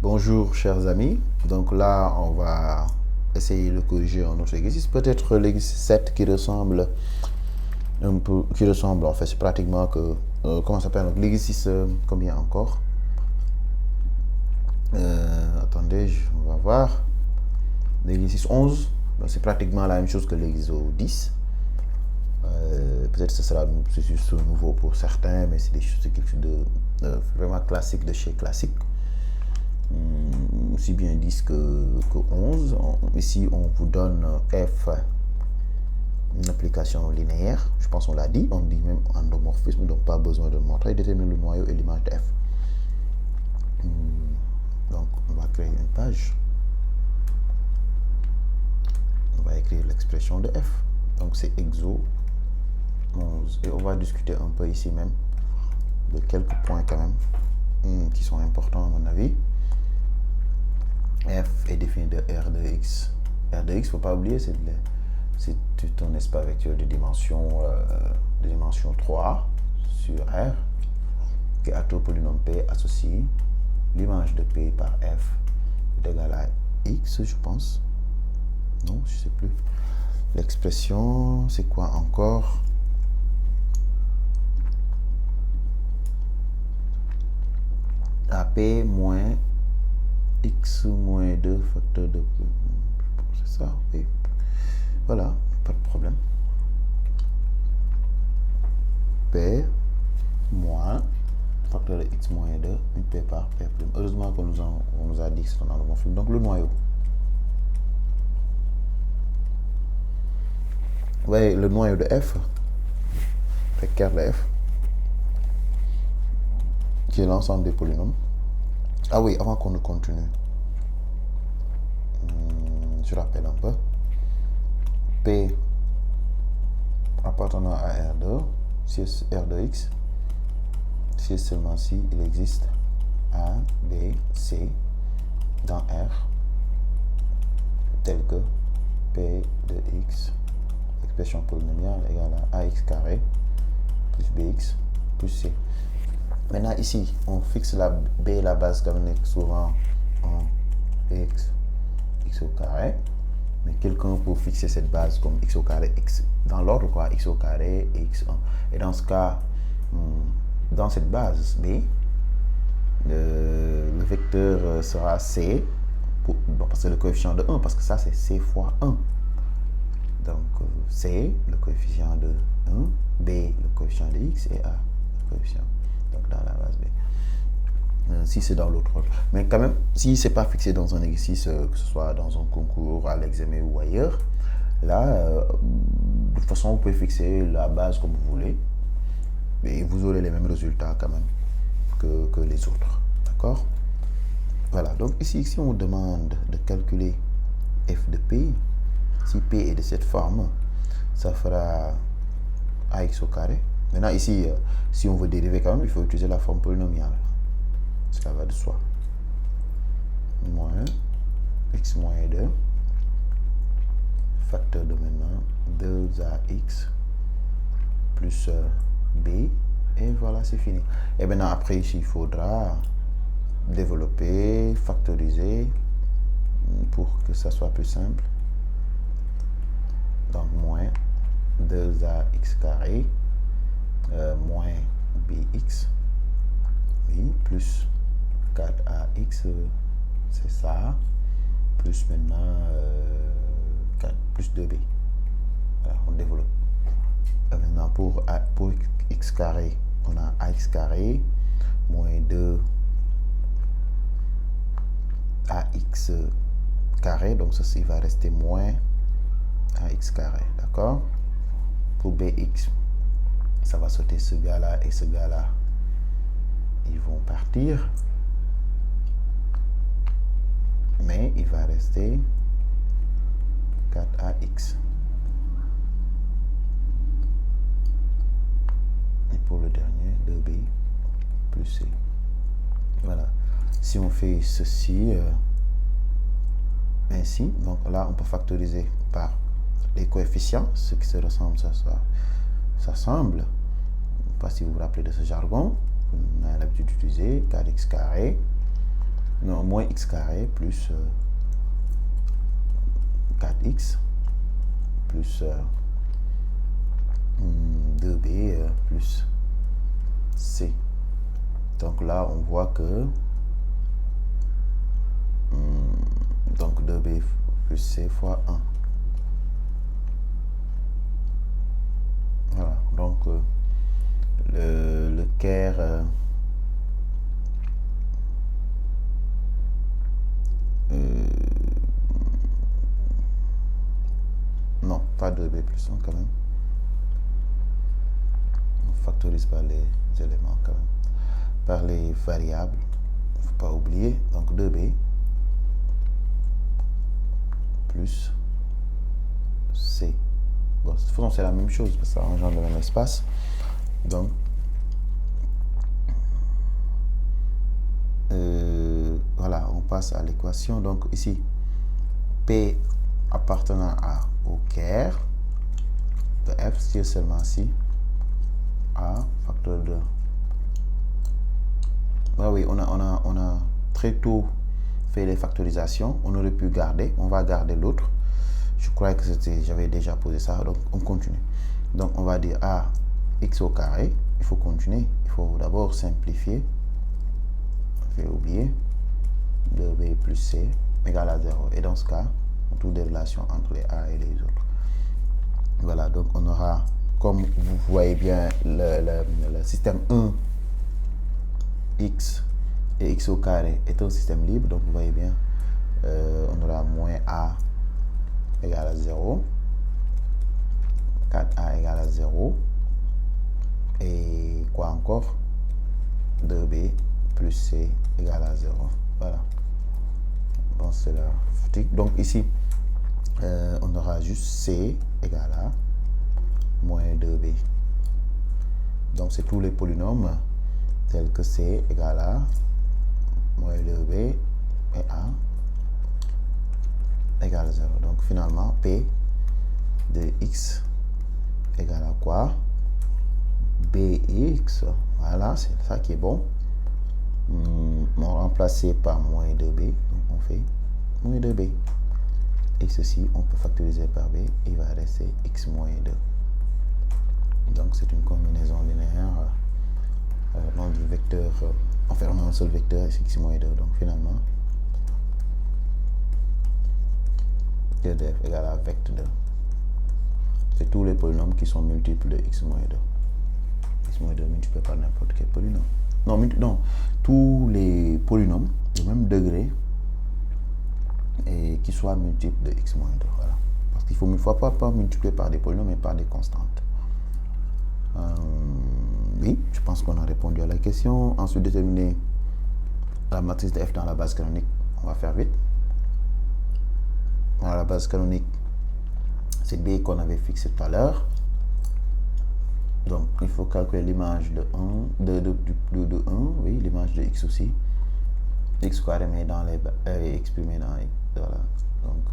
Bonjour chers amis, donc là on va essayer de corriger un autre exercice, peut-être l'exercice 7 qui ressemble un peu, en fait c'est pratiquement que, comment ça s'appelle, l'exercice combien encore, attendez, on va voir, l'exercice 11, c'est pratiquement la même chose que l'exercice 10. Peut-être que ce sera juste nouveau pour certains, mais c'est quelque chose de vraiment classique de chez classique. Aussi bien 10 que 11. Ici, on vous donne f, une application linéaire. Je pense qu'on l'a dit. On dit même endomorphisme, donc pas besoin de montrer. Détermine le noyau et l'image de f. Donc, on va créer une page. On va écrire l'expression de f. Donc, c'est exo 11. Et on va discuter un peu ici même de quelques points quand même qui sont importants à mon avis. F est défini de R de X. R de X, faut pas oublier, c'est un espace vecteur de dimension 3 sur R qui a tout polynôme P associe l'image de P par F est égale à X, je pense. Non, je sais plus. L'expression, c'est quoi encore? AP moins X moins 2 facteur de P. C'est ça, oui. Voilà, pas de problème. P moins facteur de X moins 2, une P par P prime. Heureusement qu'on nous a dit que c'est un endomorphisme. Donc le noyau. Vous voyez, le noyau de F, vecteur de F, qui est l'ensemble des polynômes. Ah oui, avant qu'on ne continue, je rappelle un peu. P appartenant à R2, si R de X, si et seulement si il existe A, B, C dans R, tel que P de X, expression polynomiale égale à AX carré plus BX plus C. Maintenant ici, on fixe la B, la base comme on est souvent en X au carré. Mais quelqu'un peut fixer cette base comme X au carré, X dans l'ordre quoi, X au carré, X1. Et dans ce cas, dans cette base B, le vecteur sera C, parce que le coefficient de 1, parce que ça c'est C fois 1. Donc C, le coefficient de 1, B, le coefficient de X, et A, le coefficient. Donc dans la base B. Si c'est dans l'autre. Mais quand même, si c'est pas fixé dans un exercice, que ce soit dans un concours, à l'examen ou ailleurs, là, de toute façon, vous pouvez fixer la base comme vous voulez. Et vous aurez les mêmes résultats quand même que les autres. D'accord? Voilà. Donc ici, si on demande de calculer f de p, si p est de cette forme, ça fera ax au carré. Maintenant ici, si on veut dériver quand même, il faut utiliser la forme polynomiale. Cela va de soi. Moins x moins 2, facteur de maintenant 2ax plus b, et voilà, c'est fini. Et maintenant après ici, il faudra développer, factoriser pour que ça soit plus simple. Donc moins 2ax carré moins bx, oui, plus 4ax, c'est ça, plus maintenant 4 plus 2b. Voilà, on développe. Et maintenant pour x carré, on a ax carré moins 2 ax carré, donc ceci va rester moins ax carré, d'accord? Pour bx, ça va sauter ce gars-là et ce gars-là. Ils vont partir. Mais il va rester 4ax. Et pour le dernier, 2b plus c. Voilà. Si on fait ceci, ainsi, donc là, on peut factoriser par les coefficients, ce qui se ressemble, ça semble. Je ne sais pas si vous vous rappelez de ce jargon. On a l'habitude d'utiliser 4x carré non, moins x carré plus 4x plus 2b plus c. Donc là, on voit que donc 2b plus c fois 1. Voilà, donc le caire non, pas 2b plus 1 quand même. On factorise par les éléments quand même. Par les variables, il ne faut pas oublier. Donc 2b plus c. Bon, de toute façon, c'est la même chose parce que ça engendre le même espace. Donc, voilà, on passe à l'équation. Donc ici, P appartenant au caire de f, c'est seulement ici, A facteur de... Ah oui, on a très tôt fait les factorisations. On aurait pu garder. On va garder l'autre. Je crois que j'avais déjà posé ça. Donc, on continue. Donc, on va dire A x au carré. Il faut continuer. Il faut d'abord simplifier. Je vais oublier. 2b plus c égale à 0. Et dans ce cas, on trouve des relations entre les A et les autres. Voilà. Donc, on aura, comme vous voyez bien, le système 1 x et x au carré est un système libre, donc vous voyez bien, on aura moins a égale à 0, 4a égale à 0, et quoi encore, 2b plus c égale à 0. Voilà. Bon, c'est la fatigue. Donc ici, on aura juste c égale à moins 2b. Donc c'est tous les polynômes tels que c égale à moins 2b et a égale à 0. Donc finalement, p de x égale à quoi? bx. Voilà, c'est ça qui est bon. On remplacé par moins 2b, donc on fait moins 2b. Et ceci, on peut factoriser par b, il va rester x moins 2. Donc c'est une combinaison linéaire non du vecteur, enfin on a un seul vecteur, x moins 2. Donc finalement, d de f égale à vect 2. C'est tous les polynômes qui sont multiples de x moins 2. X moins 2 multiplié par n'importe quel polynôme. Non, tous les polynômes de même degré et qui soient multiples de x moins 2. Voilà. Parce qu'il ne faut pas multiplier par des polynômes, mais par des constantes. Oui, je pense qu'on a répondu à la question. Ensuite, déterminer la matrice de f dans la base canonique. On va faire vite. Dans la base canonique, c'est B qu'on avait fixé tout à l'heure. Donc, il faut calculer l'image de 1, de 1, oui, l'image de x aussi. X carré, mais dans les exprimé dans, voilà, donc,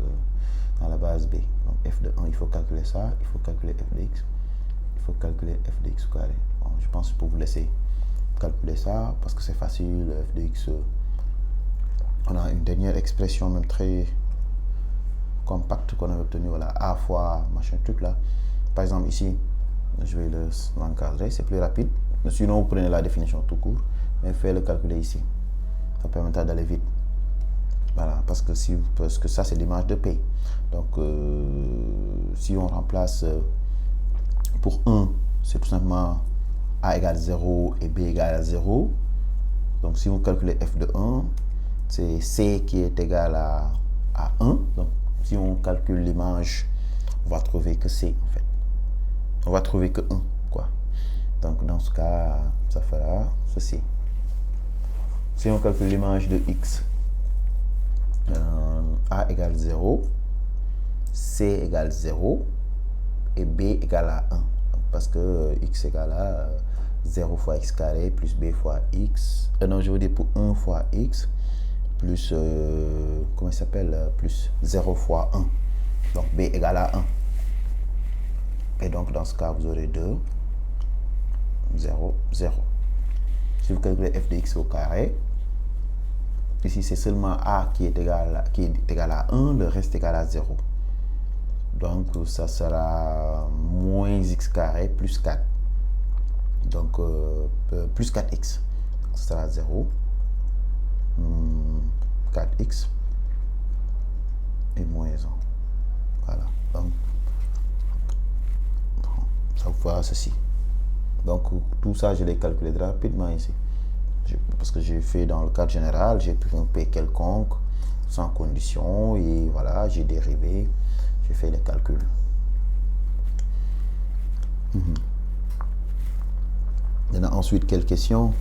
dans la base B. Donc, f de 1, il faut calculer ça. Il faut calculer f de x. Il faut calculer f de x carré. Bon, je pense que je peux vous laisser calculer ça parce que c'est facile. F de x, on a une dernière expression même très compacte qu'on avait obtenue. Voilà, a fois machin truc là. Par exemple, ici, je vais l'encadrer, c'est plus rapide. Sinon, vous prenez la définition tout court, mais faites le calculer ici. Ça permettra d'aller vite. Voilà, parce que ça, c'est l'image de P. Donc, si on remplace pour 1, c'est tout simplement A égale 0 et B égale à 0. Donc, si vous calculez f de 1, c'est C qui est égal à 1. Donc, si on calcule l'image, on va trouver que C, en fait. On va trouver que 1, quoi. Donc, dans ce cas, ça fera ceci. Si on calcule l'image de x, A égale 0, C égale 0, et B égale à 1. Donc, parce que x égale à 0 fois x carré plus b fois x. Non, je veux dire pour 1 fois x plus, comment il s'appelle, plus 0 fois 1. Donc, b égale à 1. Et donc, dans ce cas, vous aurez 2, 0, 0. Si vous calculez f de x au carré, Ici, c'est seulement A qui est égal à 1, le reste est égal à 0. Donc, ça sera moins x carré plus 4. Donc, plus 4x. Ça sera 0. 4x et moins 1. Voilà. Donc, ça vous fera ceci. Donc, tout ça, je l'ai calculé rapidement ici. Parce que j'ai fait dans le cadre général, j'ai pris un P quelconque, sans condition, et voilà, j'ai dérivé, j'ai fait les calculs. Maintenant, ensuite, quelle question?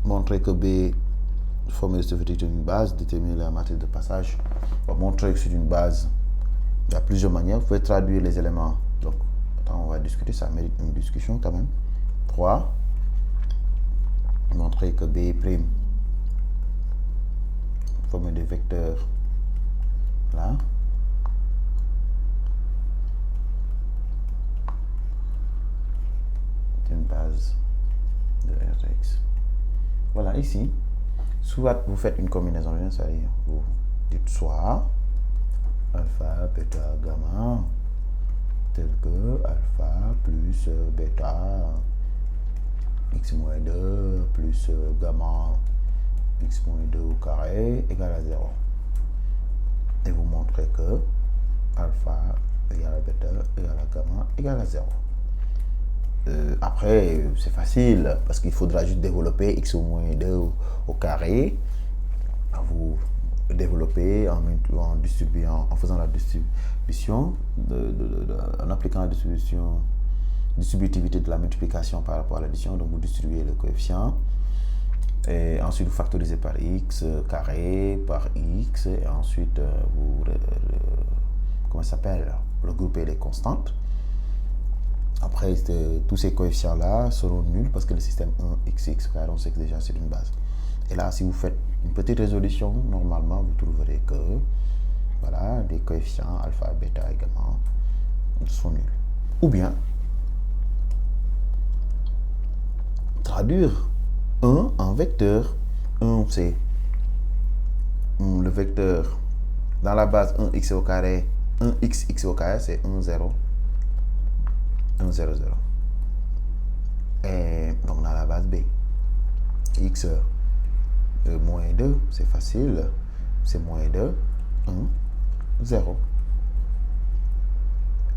Montrer que B, formule de d'une base, déterminer la matrice de passage. On va montrer que c'est une base. Il y a plusieurs manières. Vous pouvez traduire les éléments. Donc, attends, on va discuter, ça mérite une discussion quand même. 3. Montrer que B', formule de vecteur, là. Une base de Rx. Voilà, ici, soit vous faites une combinaison, c'est-à-dire vous dites soit alpha, bêta, gamma, tel que alpha plus bêta, x moins 2 plus gamma, x moins 2 au carré égale à 0. Et vous montrez que alpha égale à bêta égale à gamma égale à 0. Après, c'est facile parce qu'il faudra juste développer x au moins 2 au carré. Vous développez en distribuant, en faisant la distribution, en appliquant la distributivité de la multiplication par rapport à l'addition. Donc, vous distribuez le coefficient et ensuite vous factorisez par x carré par x et ensuite vous comment ça s'appelle, regroupez les constantes. Après, tous ces coefficients-là seront nuls parce que le système 1x, car on sait que déjà c'est une base. Et là, si vous faites une petite résolution, normalement, vous trouverez que voilà, des coefficients alpha, bêta et gamma sont nuls. Ou bien, traduire 1 en vecteur. 1, c'est le vecteur dans la base 1x au carré, 1x au carré, c'est 1, 0. 1, 0, 0. Et donc dans la base B, x moins 2, c'est facile, c'est moins 2, 1, 0.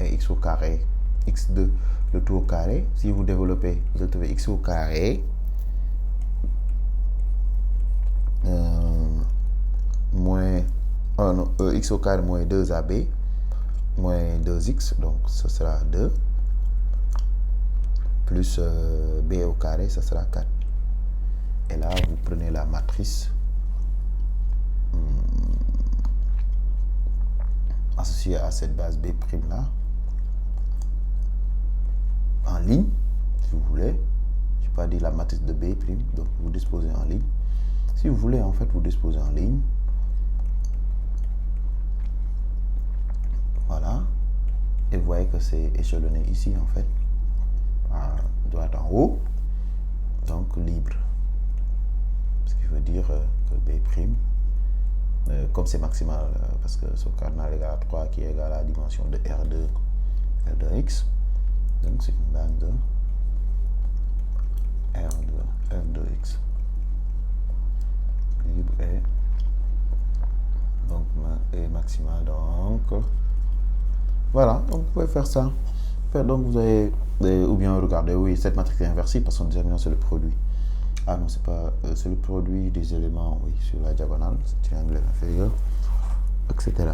Et x au carré, x2, le tout au carré, si vous développez, vous trouvez x au carré, x au carré moins 2ab, moins 2x, donc ce sera 2. Plus b au carré, ça sera 4. Et là, vous prenez la matrice associée à cette base B' là, en ligne, si vous voulez. Je n'ai pas dit la matrice de B', donc vous disposez en ligne. Si vous voulez, en fait, vous disposez en ligne. Voilà. Et vous voyez que c'est échelonné ici, en fait. À droite en haut, donc libre, ce qui veut dire que B', comme c'est maximal, parce que ce cardinal égale à 3 qui est égal à la dimension de R2x, donc c'est une base de R2x, libre et donc est maximal, donc voilà, donc vous pouvez faire ça. Donc vous avez, ou bien regardez, oui, cette matrice est inversible parce que son déterminant c'est le produit. Ah non, c'est pas, c'est le produit des éléments, oui, sur la diagonale, c'est triangle inférieur, etc.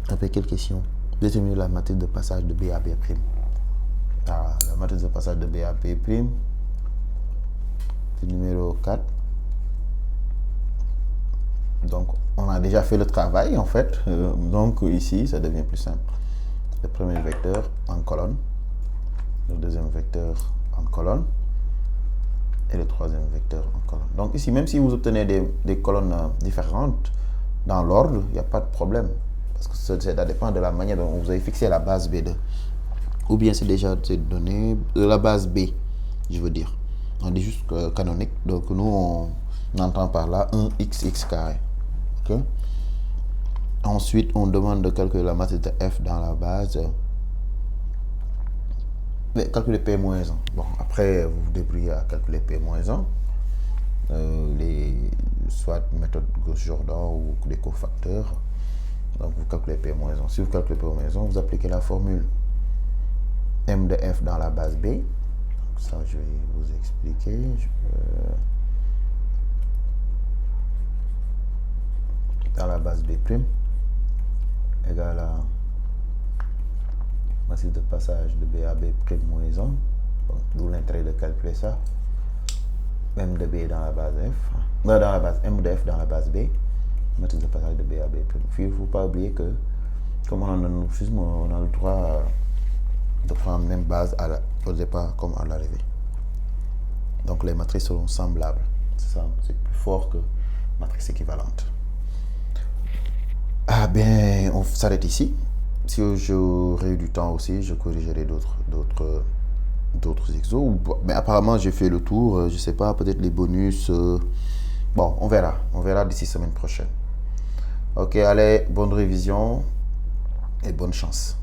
Après, quelle question? Déterminer la matrice de passage de B à B'. Ah, la matrice de passage de B à B', c'est numéro 4. Donc, on a déjà fait le travail, en fait. Donc, ici, ça devient plus simple. Le premier vecteur en colonne, le deuxième vecteur en colonne et le troisième vecteur en colonne. Donc ici, même si vous obtenez des colonnes différentes dans l'ordre, il n'y a pas de problème parce que ça dépend de la manière dont vous avez fixé la base B2 ou bien c'est déjà donné de la base B, je veux dire. On dit juste canonique, donc nous On entend par là 1xx carré. Okay? Ensuite, on demande de calculer la matrice de f dans la base. Mais calculer P-1. Bon, après, vous vous débrouillez à calculer P-1. Soit méthode Gauss-Jordan ou des cofacteurs. Donc, vous calculez P-1. Si vous calculez P-1, vous appliquez la formule M de f dans la base B. Donc, ça, je vais vous expliquer. Dans la base B' égale à matrice de passage de B à B' moins 1. D'où l'intérêt de calculer ça. M de B dans la base F. Dans la base M de F dans la base B. Matrice de passage de B à B'. Il ne faut pas oublier que, comme on a un morphisme, on a le droit de prendre la même base au départ comme à l'arrivée. Donc les matrices seront semblables. C'est plus fort que matrice équivalente. Ah ben, on s'arrête ici. Si j'aurais eu du temps aussi, je corrigerai d'autres exos. Mais apparemment, j'ai fait le tour. Je sais pas, peut-être les bonus. Bon, on verra. On verra d'ici semaine prochaine. Ok, allez, bonne révision et bonne chance.